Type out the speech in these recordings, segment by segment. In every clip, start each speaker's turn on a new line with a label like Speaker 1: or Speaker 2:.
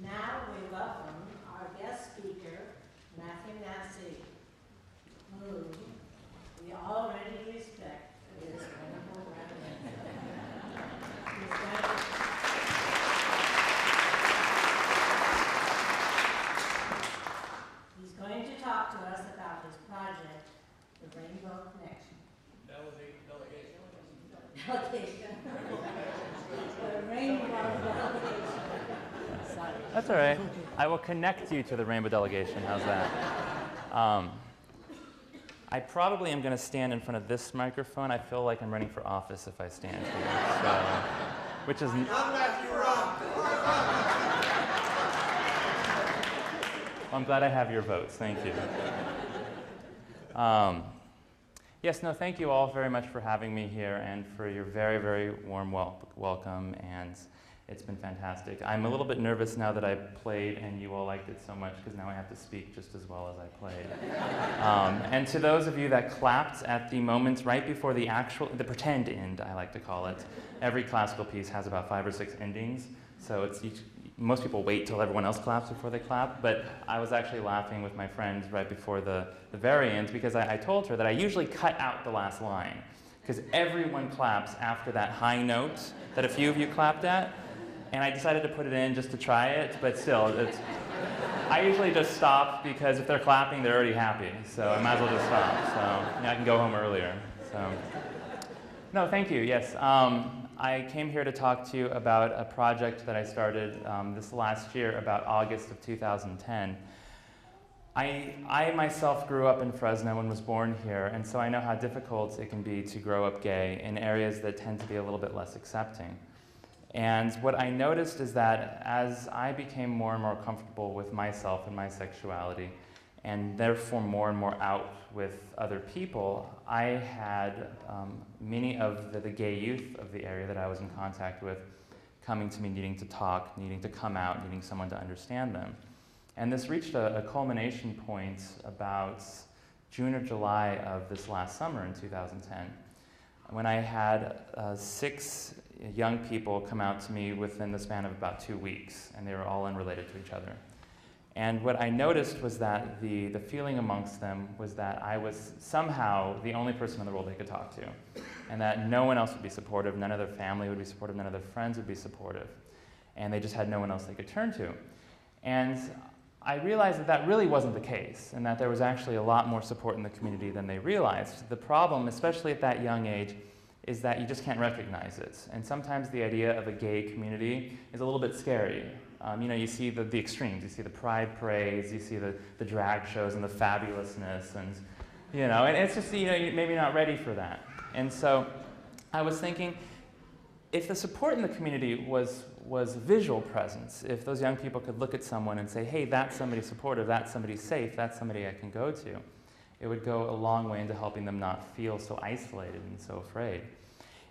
Speaker 1: Now we welcome our guest speaker, Mazzei, whom we already respect for his wonderful writing. He's going to talk to us about his project, the Rainbow Connection. Delegation. The Rainbow Delegation. Sorry.
Speaker 2: That's all right. I will connect you to the Rainbow Delegation. How's that? I probably am going to stand in front of this microphone. I feel like I'm running for office if I stand here. So, which is. I'm glad I have your votes. Thank you. Yes, no, thank you all very much for having me here and for your very, very warm welcome. And it's been fantastic. I'm a little bit nervous now that I played and you all liked it so much because now I have to speak just as well as I played. And to those of you that clapped at the moments right before the pretend end, I like to call it. Every classical piece has about 5 or 6 endings. So most people wait till everyone else claps before they clap, but I was actually laughing with my friend right before the very end because I told her that I usually cut out the last line because everyone claps after that high note that a few of you clapped at. And I decided to put it in just to try it, but still, I usually just stop because if they're clapping, they're already happy. So I might as well just stop. So I can go home earlier. So, no, thank you. Yes, I came here to talk to you about a project that I started this last year, about August of 2010. I myself grew up in Fresno and was born here, and so I know how difficult it can be to grow up gay in areas that tend to be a little bit less accepting. And what I noticed is that as I became more and more comfortable with myself and my sexuality, and therefore more and more out with other people, I had many of the gay youth of the area that I was in contact with coming to me needing to talk, needing to come out, needing someone to understand them. And this reached a culmination point about June or July of this last summer in 2010, when I had 6 young people come out to me within the span of about 2 weeks, and they were all unrelated to each other. And what I noticed was that the feeling amongst them was that I was somehow the only person in the world they could talk to, and that no one else would be supportive, none of their family would be supportive, none of their friends would be supportive, and they just had no one else they could turn to. And I realized that that really wasn't the case, and that there was actually a lot more support in the community than they realized. The problem, especially at that young age, is that you just can't recognize it. And sometimes the idea of a gay community is a little bit scary. You see the extremes. You see the pride parades, you see the drag shows and the fabulousness, and it's just, you're maybe not ready for that. And so I was thinking, if the support in the community was visual presence, if those young people could look at someone and say, hey, that's somebody supportive, that's somebody safe, that's somebody I can go to, it would go a long way into helping them not feel so isolated and so afraid.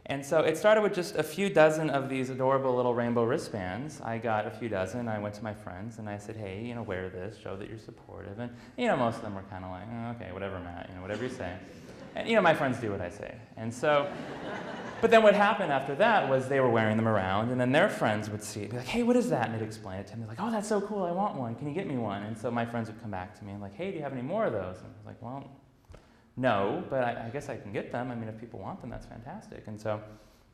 Speaker 2: And so it started with just a few dozen of these adorable little rainbow wristbands. I got a few dozen. I went to my friends and I said, hey, wear this, show that you're supportive. And, most of them were kind of like, oh, okay, whatever, Matt, whatever you say. And, my friends do what I say. And so, but then what happened after that was they were wearing them around, and then their friends would see it, be like, hey, what is that? And they'd explain it to me. They're like, oh, that's so cool, I want one. Can you get me one? And so my friends would come back to me and like, hey, do you have any more of those? And I was like, well, no, but I guess I can get them. I mean, if people want them, that's fantastic. And so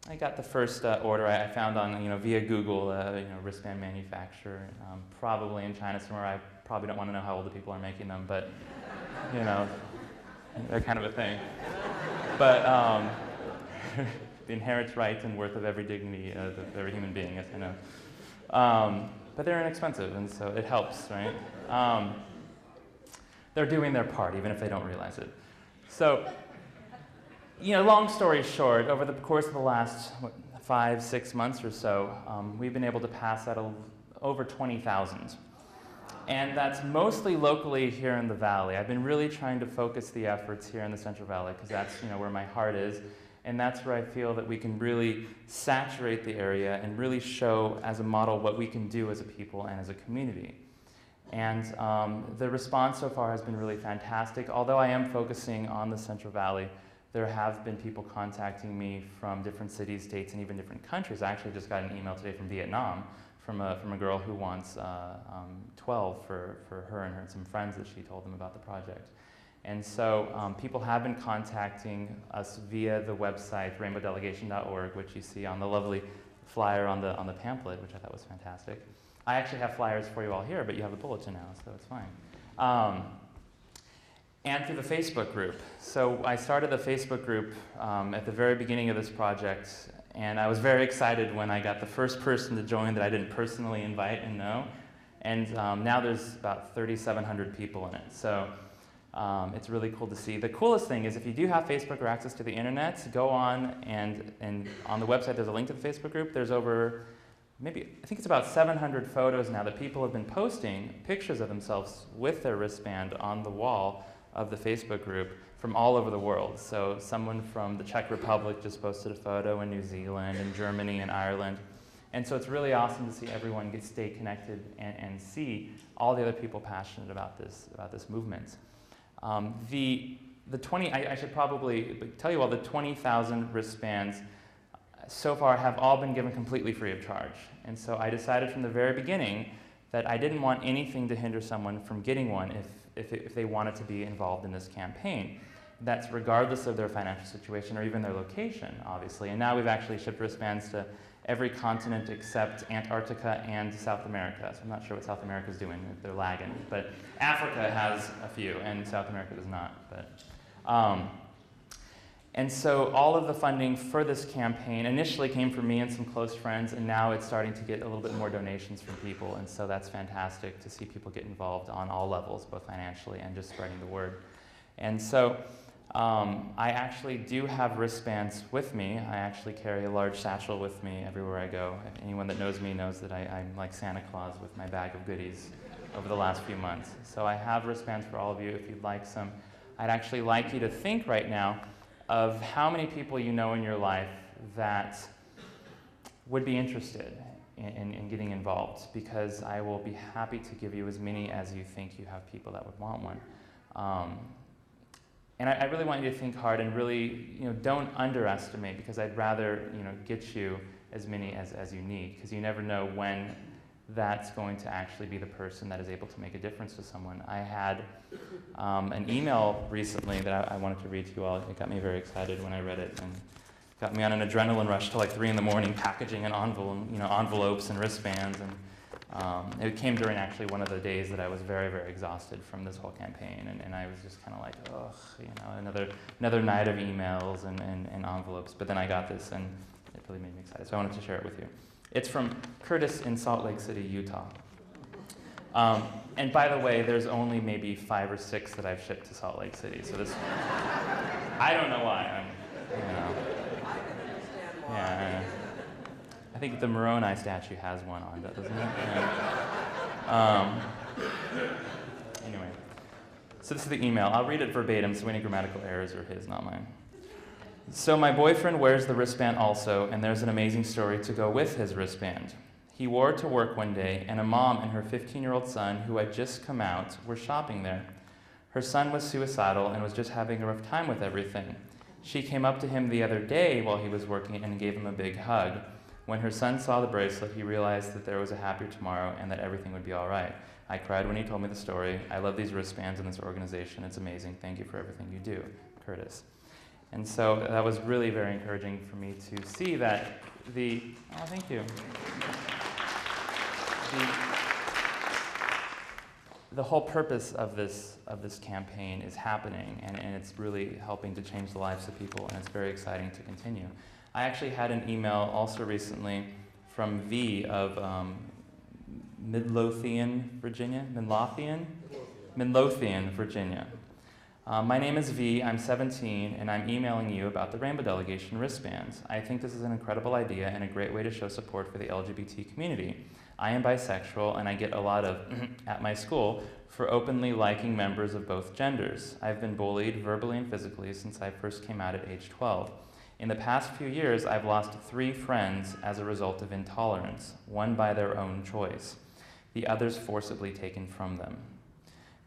Speaker 2: I got the first order I found on, via Google, wristband manufacturer, probably in China somewhere. I probably don't want to know how old the people are making them, but, they're kind of a thing. But the inherent right and worth of every dignity of every human being, yes, I know. But they're inexpensive, and so it helps, right? They're doing their part, even if they don't realize it. So, long story short, over the course of the last 5-6 months or so, we've been able to pass out over 20,000. And that's mostly locally here in the Valley. I've been really trying to focus the efforts here in the Central Valley because that's where my heart is. And that's where I feel that we can really saturate the area and really show as a model what we can do as a people and as a community. And the response so far has been really fantastic. Although I am focusing on the Central Valley, there have been people contacting me from different cities, states, and even different countries. I actually just got an email today from Vietnam from a girl who wants 12 for her and some friends that she told them about the project. And so people have been contacting us via the website rainbowdelegation.org, which you see on the lovely flyer on the pamphlet, which I thought was fantastic. I actually have flyers for you all here, but you have a bulletin now, so it's fine. And through the Facebook group. So I started the Facebook group at the very beginning of this project, and I was very excited when I got the first person to join that I didn't personally invite and know. And now there's about 3,700 people in it. So it's really cool to see. The coolest thing is if you do have Facebook or access to the internet, go on and on the website there's a link to the Facebook group. There's over I think it's about 700 photos now that people have been posting pictures of themselves with their wristband on the wall of the Facebook group from all over the world. So someone from the Czech Republic just posted a photo in New Zealand and Germany and Ireland. And so it's really awesome to see everyone stay connected and see all the other people passionate about this movement. I should probably tell you all the 20,000 wristbands so far have all been given completely free of charge. And so I decided from the very beginning that I didn't want anything to hinder someone from getting one if they wanted to be involved in this campaign. That's regardless of their financial situation or even their location, obviously. And now we've actually shipped wristbands to every continent except Antarctica and South America. So I'm not sure what South America's doing, if they're lagging. But Africa has a few, and South America does not. And so all of the funding for this campaign initially came from me and some close friends, and now it's starting to get a little bit more donations from people, and so that's fantastic to see people get involved on all levels, both financially and just spreading the word. And so I actually do have wristbands with me. I actually carry a large satchel with me everywhere I go. Anyone that knows me knows that I'm like Santa Claus with my bag of goodies over the last few months. So I have wristbands for all of you if you'd like some. I'd actually like you to think right now of how many people you know in your life that would be interested in getting involved, because I will be happy to give you as many as you think you have people that would want one. And I really want you to think hard and really, don't underestimate, because I'd rather, get you as many as you need, because you never know when that's going to actually be the person that is able to make a difference to someone. I had an email recently that I wanted to read to you all. It got me very excited when I read it, and got me on an adrenaline rush till like 3 in the morning, packaging an envelopes and wristbands. And it came during actually one of the days that I was very, very exhausted from this whole campaign, and I was just kind of like, ugh, another night of emails and envelopes. But then I got this, and it really made me excited. So I wanted to share it with you. It's from Curtis in Salt Lake City, Utah. And by the way, there's only maybe 5 or 6 that I've shipped to Salt Lake City. So this, I don't know why. Yeah. I think the Moroni statue has one on that, doesn't it? Yeah. Anyway, so this is the email. I'll read it verbatim, so any grammatical errors are his, not mine. So my boyfriend wears the wristband also, and there's an amazing story to go with his wristband. He wore it to work one day, and a mom and her 15-year-old son, who had just come out, were shopping there. Her son was suicidal and was just having a rough time with everything. She came up to him the other day while he was working and gave him a big hug. When her son saw the bracelet, he realized that there was a happier tomorrow and that everything would be all right. I cried when he told me the story. I love these wristbands and this organization. It's amazing. Thank you for everything you do, Curtis. And so that was really very encouraging for me to see that thank you. The whole purpose of this campaign is happening, and it's really helping to change the lives of people, and it's very exciting to continue. I actually had an email also recently from V of Midlothian, Virginia. Midlothian, Virginia. My name is V, I'm 17, and I'm emailing you about the Rainbow Delegation wristbands. I think this is an incredible idea and a great way to show support for the LGBT community. I am bisexual, and I get a lot of at my school for openly liking members of both genders. I've been bullied verbally and physically since I first came out at age 12. In the past few years, I've lost 3 friends as a result of intolerance, one by their own choice, the others forcibly taken from them.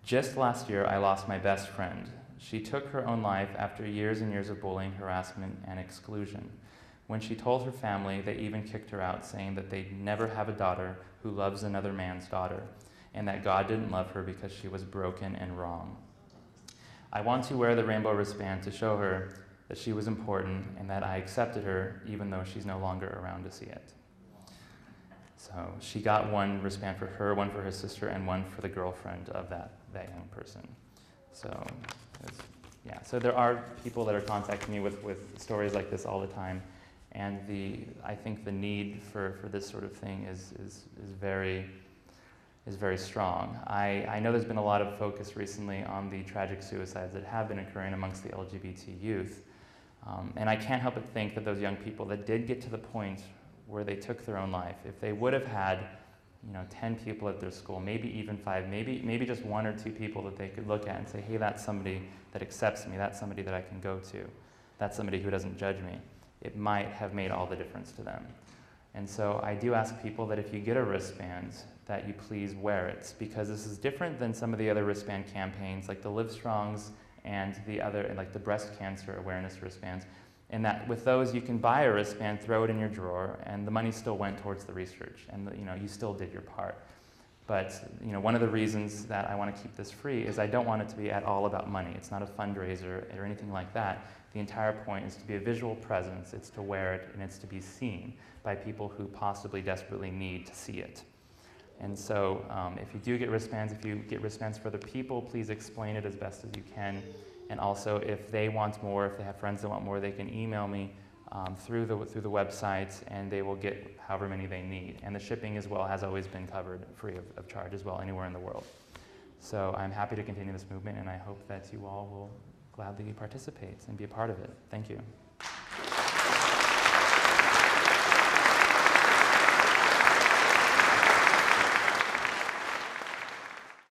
Speaker 2: Just last year, I lost my best friend. She took her own life after years and years of bullying, harassment, and exclusion. When she told her family, they even kicked her out, saying that they'd never have a daughter who loves another man's daughter, and that God didn't love her because she was broken and wrong. I want to wear the rainbow wristband to show her that she was important and that I accepted her even though she's no longer around to see it. So she got one wristband for her, one for her sister, and one for the girlfriend of that young person. So, yeah. So there are people that are contacting me with stories like this all the time, and I think the need for this sort of thing is very strong. I know there's been a lot of focus recently on the tragic suicides that have been occurring amongst the LGBT youth, and I can't help but think that those young people that did get to the point where they took their own life, if they would have had 10 people at their school, maybe even 5, maybe just 1 or 2 people that they could look at and say, hey, that's somebody that accepts me, that's somebody that I can go to, that's somebody who doesn't judge me, it might have made all the difference to them. And so I do ask people that if you get a wristband, that you please wear it, because this is different than some of the other wristband campaigns, like the Livestrongs and the other, like the breast cancer awareness wristbands, and that with those you can buy a wristband, throw it in your drawer, and the money still went towards the research, and you still did your part. But one of the reasons that I want to keep this free is I don't want it to be at all about money. It's not a fundraiser or anything like that. The entire point is to be a visual presence, it's to wear it, and it's to be seen by people who possibly desperately need to see it. And so if you do get wristbands, if you get wristbands for other people, please explain it as best as you can. And also, if they want more, if they have friends that want more, they can email me through the website, and they will get however many they need. And the shipping as well has always been covered free of charge as well, anywhere in the world. So I'm happy to continue this movement, and I hope that you all will gladly participate and be a part of it. Thank you.